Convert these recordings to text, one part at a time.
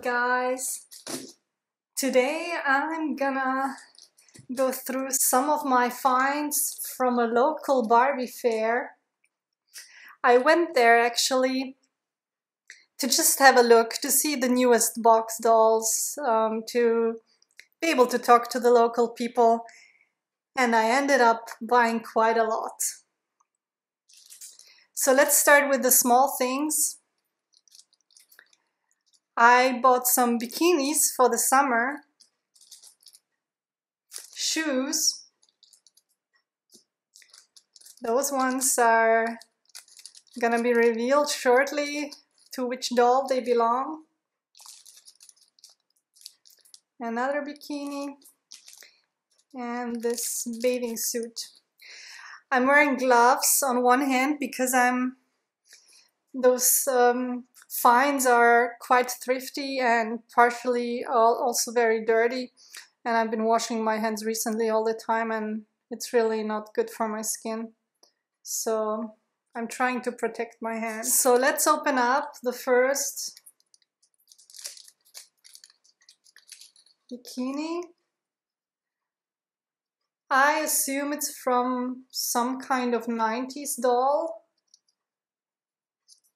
guys, today I'm gonna go through some of my finds from a local Barbie fair. I went there actually to just have a look, to see the newest box dolls, to be able to talk to the local people, and I ended up buying quite a lot. So let's start with the small things. I bought some bikinis for the summer, shoes. Those ones are gonna be revealed shortly to which doll they belong. Another bikini and this bathing suit. I'm wearing gloves on one hand because those finds are quite thrifty and partially also very dirty, and I've been washing my hands recently all the time and it's really not good for my skin, so I'm trying to protect my hands. So let's open up the first bikini. I assume it's from some kind of 90s doll,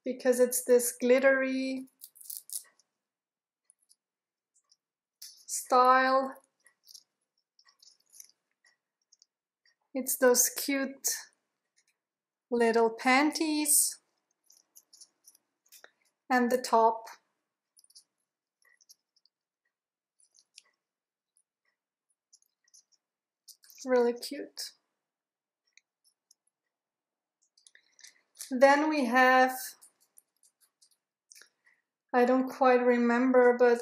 because it's this glittery style. It's those cute little panties and the top. Really cute. Then we have, I don't quite remember, but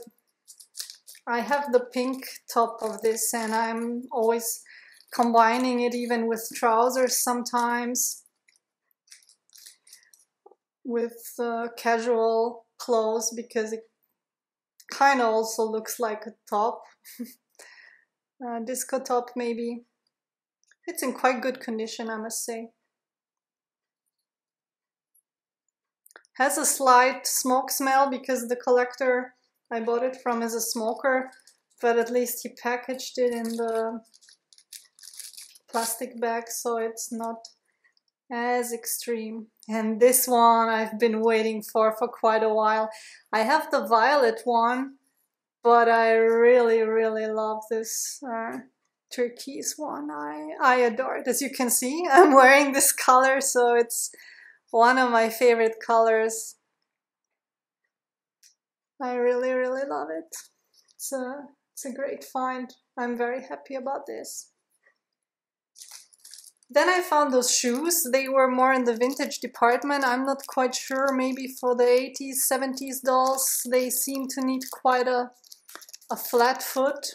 I have the pink top of this and I'm always combining it even with trousers sometimes, with casual clothes, because it kind of also looks like a top. Disco top maybe. It's in quite good condition, I must say. Has a slight smoke smell because the collector I bought it from is a smoker, but at least he packaged it in the plastic bag, so it's not as extreme. And this one I've been waiting for quite a while. I have the violet one, but I really love this turquoise one. I adore it. As you can see, I'm wearing this color, so it's one of my favorite colors. I really love it. It's a great find. I'm very happy about this. Then I found those shoes. They were more in the vintage department. I'm not quite sure, maybe for the 80s, 70s dolls. They seem to need quite a flat foot.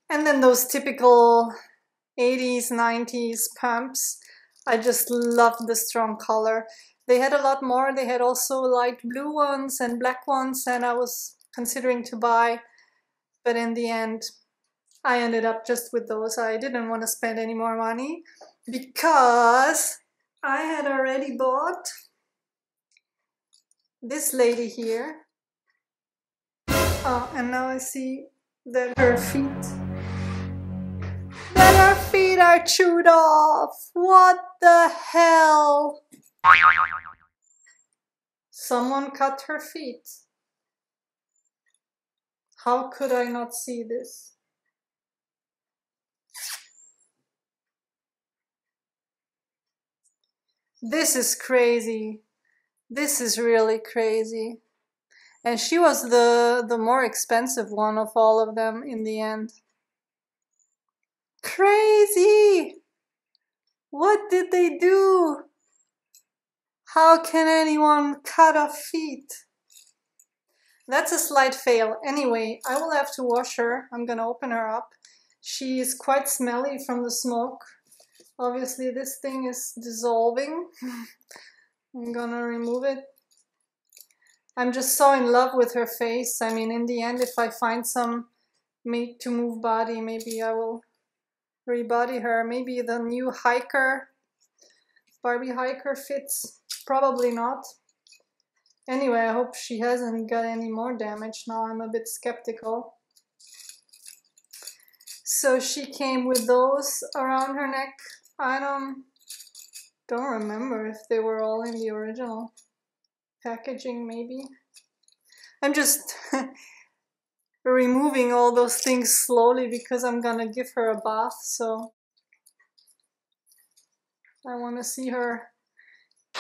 And then those typical 80s, 90s pumps. I just love the strong color. They had a lot more. They had also light blue ones and black ones, and I was considering to buy, but in the end I ended up just with those. I didn't want to spend any more money because I had already bought this lady here. Oh, and now I see that her feet are chewed off. What the hell? Someone cut her feet. How could I not see this? This is crazy. This is really crazy. And she was the more expensive one of all of them in the end. Crazy! What did they do? How can anyone cut off feet? That's a slight fail. Anyway, I will have to wash her. I'm gonna open her up. She is quite smelly from the smoke. Obviously this thing is dissolving. I'm gonna remove it. I'm just so in love with her face. I mean, in the end, if I find some made to move body, maybe I will rebody her. Maybe the new hiker, Barbie hiker fits. Probably not. Anyway, I hope she hasn't got any more damage now. I'm a bit skeptical. So she came with those around her neck. I don't remember if they were all in the original packaging, maybe. I'm just removing all those things slowly because I'm gonna give her a bath, so I want to see her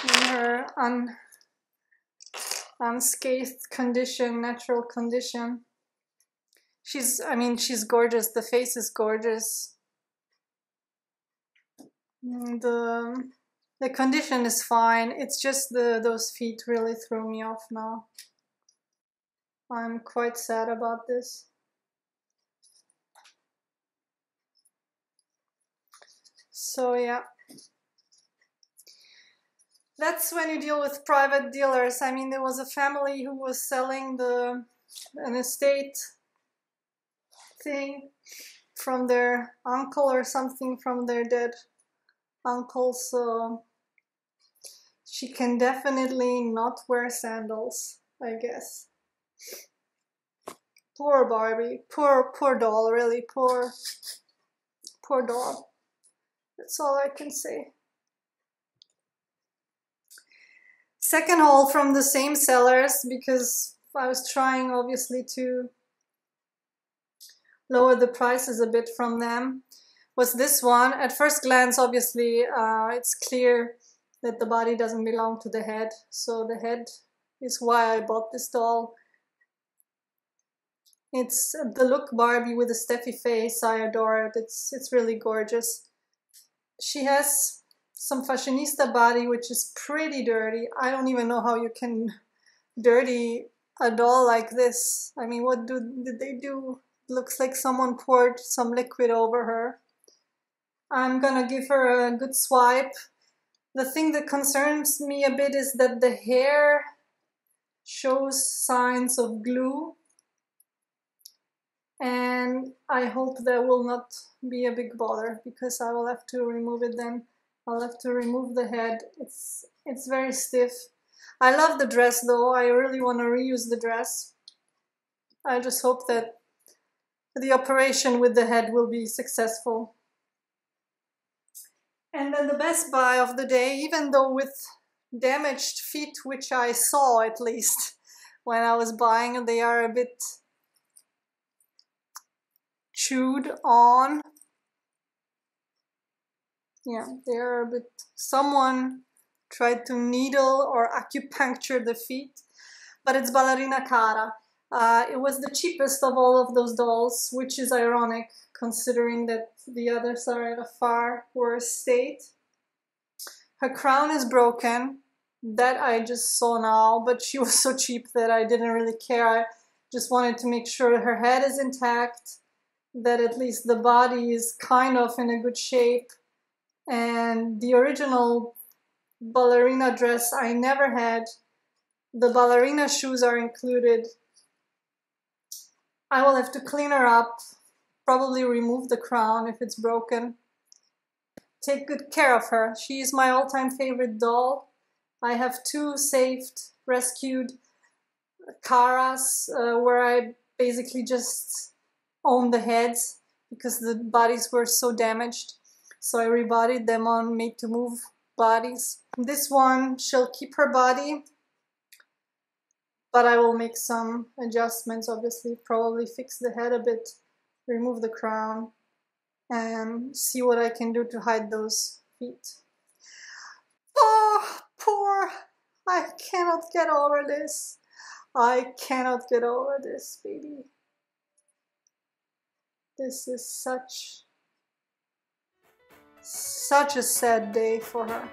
in her unscathed condition, natural condition. I mean, she's gorgeous. The face is gorgeous. The condition is fine. It's just those feet really threw me off now. I'm quite sad about this. So yeah. That's when you deal with private dealers. I mean, there was a family who was selling an estate thing from their uncle or something, from their dead uncle, so she can definitely not wear sandals, I guess. Poor Barbie, poor doll, really poor doll. That's all I can say. Second haul from the same sellers, because I was trying obviously to lower the prices a bit from them, was this one. At first glance, obviously, it's clear that the body doesn't belong to the head. So the head is why I bought this doll. It's the look Barbie with a Steffie face. I adore it. It's really gorgeous. She has some fashionista body, which is pretty dirty. I don't even know how you can dirty a doll like this. I mean, what did they do? Looks like someone poured some liquid over her. I'm gonna give her a good swipe. The thing that concerns me a bit is that the hair shows signs of glue, and I hope that will not be a big bother, because I will have to remove it then. I'll have to remove the head. It's very stiff. I love the dress though. I really want to reuse the dress. I just hope that the operation with the head will be successful. And then the best buy of the day, even though with damaged feet, which I saw at least when I was buying, they are a bit chewed on. Yeah, they are a bit, someone tried to needle or acupuncture the feet, but it's ballerina Cara. It was the cheapest of all of those dolls, which is ironic considering that the others are in a far worse state. Her crown is broken. That I just saw now, but she was so cheap that I didn't really care. I just wanted to make sure her head is intact, that at least the body is kind of in a good shape. And the original ballerina dress I never had. The ballerina shoes are included. I will have to clean her up, probably remove the crown if it's broken. Take good care of her. She is my all-time favorite doll. I have two saved, rescued Caras where I basically just own the heads because the bodies were so damaged. So I rebodied them on made to move bodies. This one, she'll keep her body, but I will make some adjustments, obviously, probably fix the head a bit, remove the crown, and see what I can do to hide those feet. Oh, poor, I cannot get over this. I cannot get over this, baby. This is such a sad day for her.